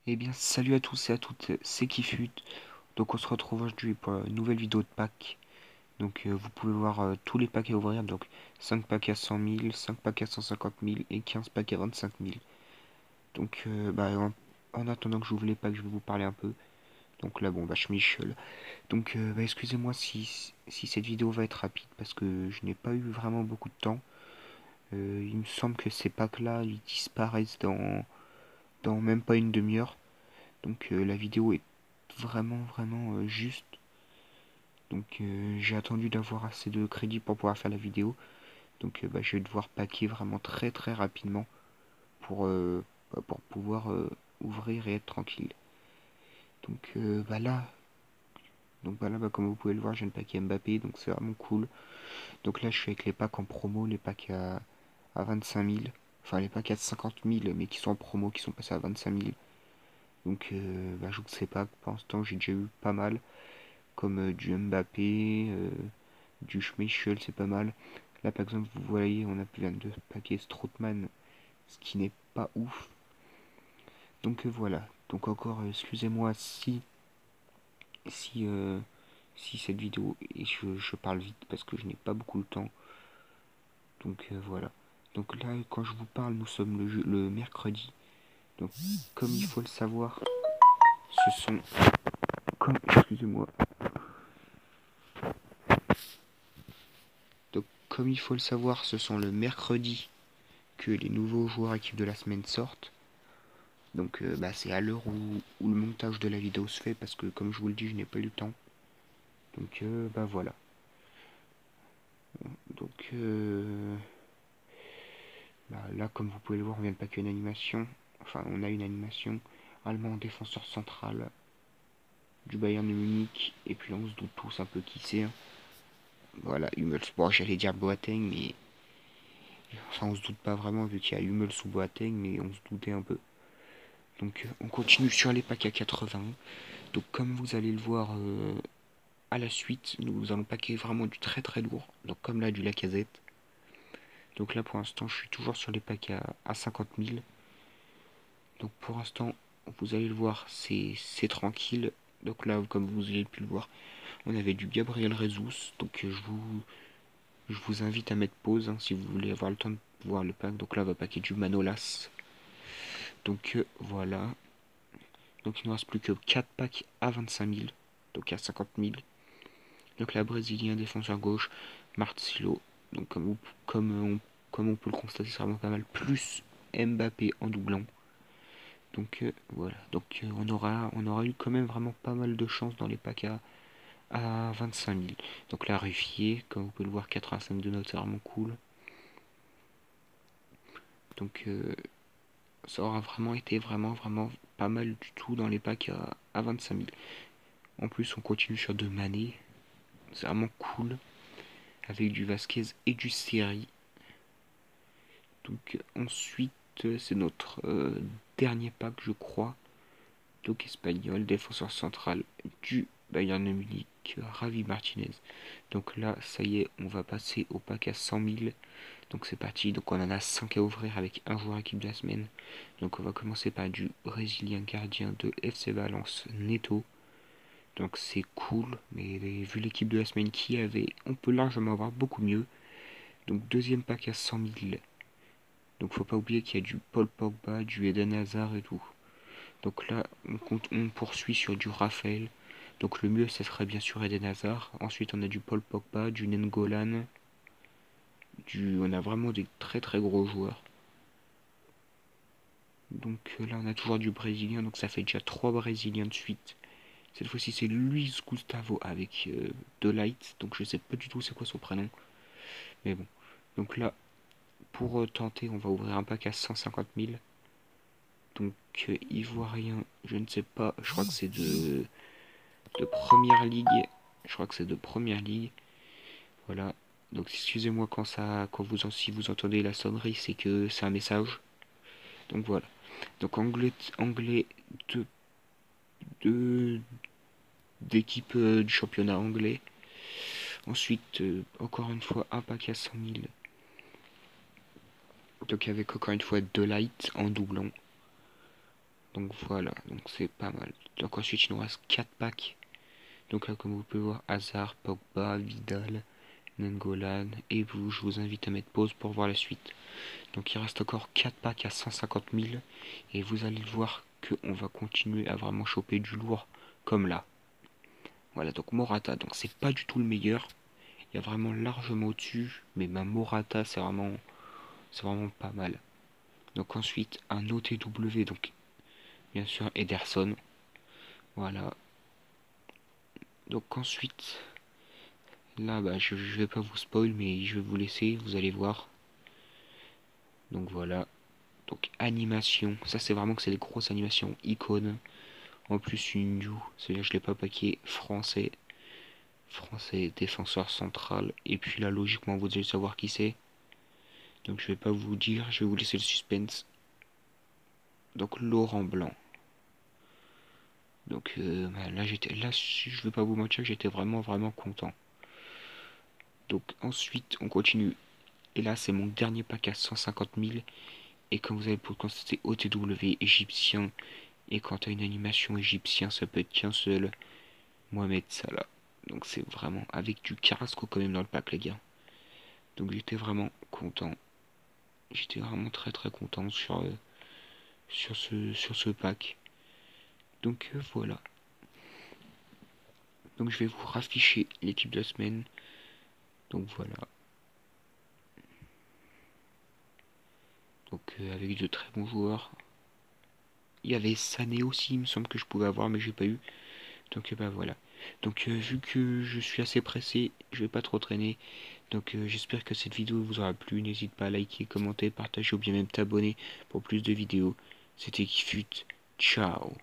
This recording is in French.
Eh bien, salut à tous et à toutes, c'est Kifut. Donc, on se retrouve aujourd'hui pour une nouvelle vidéo de pack. Donc, vous pouvez voir tous les packs à ouvrir. Donc, 5 packs à 100 000, 5 packs à 150 000 et 15 packs à 25 000. Donc, en attendant que j'ouvre les packs, je vais vous parler un peu. Donc là, bon, je m'échelle. Donc, excusez-moi si cette vidéo va être rapide parce que je n'ai pas eu vraiment beaucoup de temps. Il me semble que ces packs-là, ils disparaissent dans même pas une demi-heure. Donc, la vidéo est vraiment juste. Donc j'ai attendu d'avoir assez de crédit pour pouvoir faire la vidéo. Donc je vais devoir packer vraiment très rapidement pour, pour pouvoir ouvrir et être tranquille. Donc là, comme vous pouvez le voir, je viens de packer Mbappé, donc c'est vraiment cool. Donc là je suis avec les packs en promo, les packs à 25 000. Enfin les packs à 50 000 mais qui sont en promo, qui sont passés à 25 000. Donc je ne sais pas, pour l'instant j'ai déjà eu pas mal. Comme du Mbappé, du Schmeichel, c'est pas mal. Là, par exemple, vous voyez, on a plus 22 papiers Strootman, ce qui n'est pas ouf. Donc voilà. Donc encore, excusez-moi si, euh, si cette vidéo, et je parle vite parce que je n'ai pas beaucoup de temps. Donc voilà. Donc là, quand je vous parle, nous sommes le mercredi. Donc, comme il faut le savoir, ce sont... excusez-moi. Donc, comme il faut le savoir, ce sont le mercredi que les nouveaux joueurs équipes de la semaine sortent. Donc c'est à l'heure où le montage de la vidéo se fait parce que comme je vous le dis je n'ai pas eu le temps. Donc voilà. Donc là comme vous pouvez le voir on vient de packer une animation. Enfin on a une animation. Allemand défenseur central du Bayern de Munich. Et puis là on se doute tous un peu qui c'est. Hein. Voilà, Hummels. Bon j'allais dire Boateng mais enfin on se doute pas vraiment vu qu'il y a Hummels ou Boateng mais on se doutait un peu. Donc on continue sur les packs à 80. Donc comme vous allez le voir à la suite, nous allons paquer vraiment du très lourd. Donc comme là du Lacazette. Donc là pour l'instant je suis toujours sur les packs à 50 000. Donc pour l'instant vous allez le voir c'est tranquille. Donc là comme vous avez pu le voir on avait du Gabriel Jesus. Donc je vous invite à mettre pause hein, si vous voulez avoir le temps de voir le pack. Donc là on va paquer du Manolas. Donc voilà. Donc il ne reste plus que 4 packs à 25 000. Donc à 50 000. Donc là Brésilien défenseur gauche Marcelo. Donc comme on peut le constater, c'est vraiment pas mal. Plus Mbappé en doublant. Donc voilà. Donc on aura eu quand même vraiment pas mal de chance dans les packs à 25 000. Donc là, Ruffier, comme vous pouvez le voir, 85 de notes, c'est vraiment cool. Donc ça aura vraiment été vraiment pas mal du tout dans les packs à 25 000. En plus, on continue sur de Mané. C'est vraiment cool. Avec du Vasquez et du Seri. Donc ensuite, c'est notre dernier pack, je crois. Donc espagnol, défenseur central du Bayern de Munich, Ravi Martinez. Donc là, ça y est, on va passer au pack à 100 000. Donc c'est parti, donc on en a 5 à ouvrir avec un joueur équipe de la semaine. Donc on va commencer par du brésilien gardien de FC Valence, Neto. Donc c'est cool, mais vu l'équipe de la semaine qui avait, on peut largement avoir beaucoup mieux. Donc deuxième pack à 100 000. Donc faut pas oublier qu'il y a du Paul Pogba, du Eden Hazard et tout. Donc là, on poursuit sur du Raphaël. Donc le mieux, ce serait bien sûr Eden Hazard. Ensuite, on a du Paul Pogba, du Nengolan. On a vraiment des très gros joueurs. Donc là, on a toujours du Brésilien. Donc ça fait déjà 3 Brésiliens de suite. Cette fois-ci, c'est Luis Gustavo avec Delight. Donc je sais pas du tout c'est quoi son prénom. Mais bon. Donc là, pour tenter, on va ouvrir un pack à 150 000. Donc Ivoirien, je ne sais pas. Je crois que c'est de première ligue. Je crois que c'est de première ligue. Voilà. Donc excusez-moi si vous entendez la sonnerie, c'est que c'est un message. Donc voilà. Donc anglais de, de d'équipe du championnat anglais. Ensuite, encore une fois, un pack à 100 000. Donc avec encore une fois Delight en doublon. Donc voilà, donc c'est pas mal. Donc ensuite il nous reste 4 packs. Donc là comme vous pouvez voir, Hazard, Pogba, Vidal, Nangolan et vous, je vous invite à mettre pause pour voir la suite. Donc il reste encore 4 packs à 150 000 et vous allez voir qu'on va continuer à vraiment choper du lourd comme là. Voilà, donc Morata, donc c'est pas du tout le meilleur, il y a vraiment largement au-dessus, mais ma Morata c'est vraiment pas mal. Donc ensuite un OTW, donc bien sûr Ederson, voilà. Donc ensuite, là bah je vais pas vous spoil, mais je vais vous laisser, vous allez voir. Donc voilà, donc animation, ça c'est vraiment que c'est des grosses animations, icônes. En plus une New, c'est-à-dire je l'ai pas paqué français, défenseur central, et puis là logiquement vous allez savoir qui c'est. Donc je vais pas vous dire, je vais vous laisser le suspense. Donc Laurent Blanc. Donc là je vais pas vous mentir, j'étais vraiment content. Donc ensuite on continue. Et là c'est mon dernier pack à 150 000. Et comme vous avez pu le constater, OTW égyptien. Et quand tu as une animation égyptien, ça peut être qu'un seul, Mohamed Salah. Donc c'est vraiment avec du Carrasco quand même dans le pack les gars. Donc j'étais vraiment content. J'étais vraiment très content sur ce pack. Donc voilà. Donc je vais vous rafficher l'équipe de la semaine. Donc voilà. Donc avec de très bons joueurs. Il y avait Sané aussi, il me semble que je pouvais avoir, mais j'ai pas eu. Donc bah voilà. Donc vu que je suis assez pressé, je vais pas trop traîner. Donc j'espère que cette vidéo vous aura plu. N'hésite pas à liker, commenter, partager ou bien même t'abonner pour plus de vidéos. C'était Kifut. Ciao.